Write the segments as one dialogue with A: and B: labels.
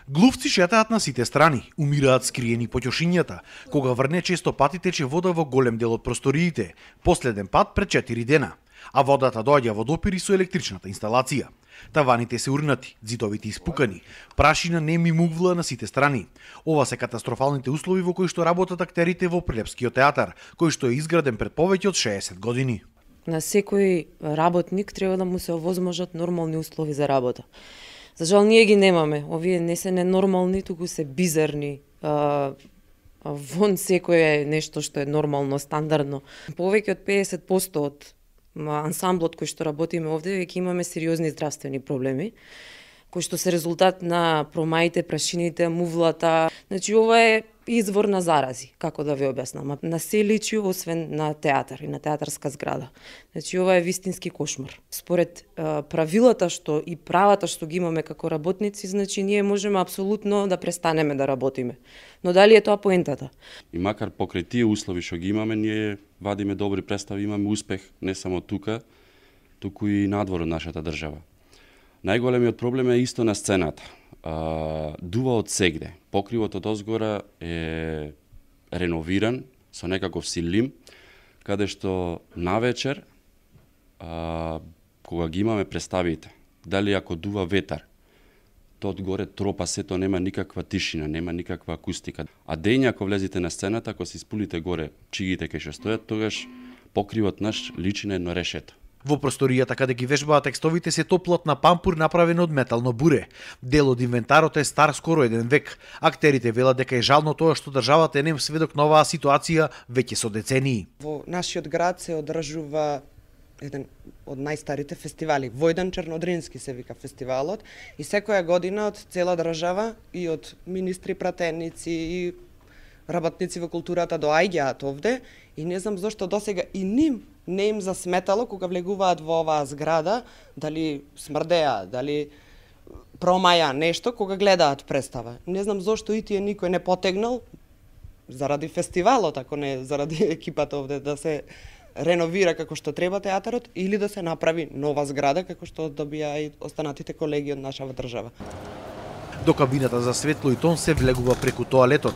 A: Глувци шетаат на сите страни, умираат скриени по ќошињата, кога врне често пати тече вода во голем дел од просториите, последен пат пред 4 дена, а водата доаѓа во допири со електричната инсталација. Таваните се урнати, ѕидовите испукани, прашина не мимувла на сите страни. Ова се катастрофалните услови во кои што работат актерите во Прилепскиот театар, кој што е изграден пред повеќе од 60 години.
B: На секој работник треба да му се овозможат нормални услови за работа. За жал ние ги немаме. Овие не се ненормални, туку се бизарни. Вон секој е нешто што е нормално, стандардно. Повеќе од 50% од ансамблот кој што работиме овде, веќе имаме сериозни здравствени проблеми, кои што се резултат на промаите, прашините, мувлата. Значи, ова е извор на зарази, како да ви објаснам. На се личи освен на театар и на театарска зграда. Значи, ова е вистински кошмар. Според правилата што и правата што ги имаме како работници, значи ние можеме апсолутно да престанеме да работиме. Но дали е тоа поентата?
C: И макар покрај тие услови што ги имаме, ние вадиме добри представи, имаме успех не само тука, туку и надвор од нашата држава. Најголемиот проблем е исто на сцената. Дува од сегде. Покривот од озгора е реновиран со некаков силим, каде што навечер, кога ги имаме представите, дали ако дува ветар, то одгоре тропа сето, нема никаква тишина, нема никаква акустика. А дења ако влезете на сцената, ако се испулите горе чигите кај што стојат, тогаш покривот наш личи на едно решето.
A: Во просторијата каде ги вежбаат текстовите се топлат на пампур направен од метално буре. Дел од инвентарот е стар скоро 1 век. Актерите велат дека е жално тоа што државата е нем сведок на оваа ситуација веќе со децении.
D: Во нашиот град се одржува еден од најстарите фестивали. Војдан Чернодрински се вика фестивалот и секоја година од цела држава и од министри, пратеници и работници во културата доаѓаат овде и не знам зошто досега и ним не им засметало кога влегуваат во оваа зграда, дали смрдеа, дали промаја нешто кога гледаат представа. Не знам зошто и тие никој не потегнал заради фестивалот, ако не заради екипата овде да се реновира како што треба театарот или да се направи нова зграда како што добија и останатите колеги од нашава држава.
A: До кабината за светло и тон се влегува преку тоалетот.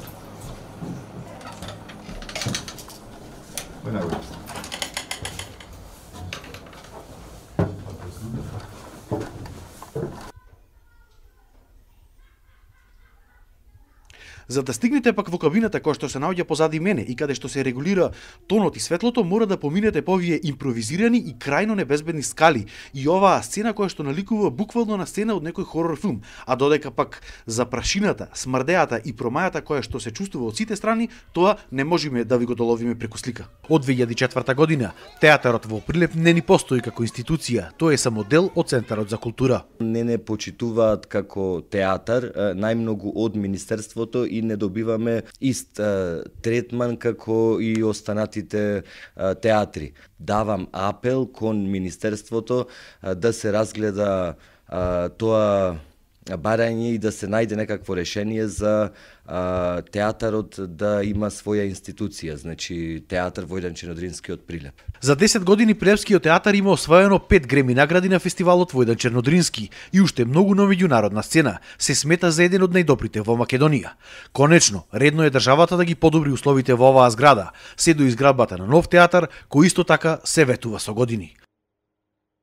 A: За да стигнете пак во кабината која што се наоѓа позади мене и каде што се регулира тонот и светлото, мора да поминете по овие импровизирани и крајно небезбедни скали и оваа сцена која што наликува буквално на сцена од некој хорор филм, а додека пак за прашината, смрдеата и промајата која што се чувствува од сите страни, тоа не можеме да ви го доловиме преку слика. Од 2004 година театарот во Прилеп не ни постои како институција, тоа е само дел од Центарот за култура.
E: Не почитуваат како театар, најмногу од Министерството и не добиваме ист третман како и останатите театри. Давам апел кон Министерството да се разгледа тоа барање и да се најде некакво решение за театарот да има своја институција, значи театар Војдан Чернодрински од Прилеп.
A: За 10 години Прилепскиот театар има освоено 5 Греми награди на фестивалот Војдан Чернодрински и уште многу на меѓународна сцена. Се смета за еден од најдобрите во Македонија. Конечно, редно е државата да ги подобри условите во оваа зграда, се до изградбата на нов театар, кој исто така се ветува со години.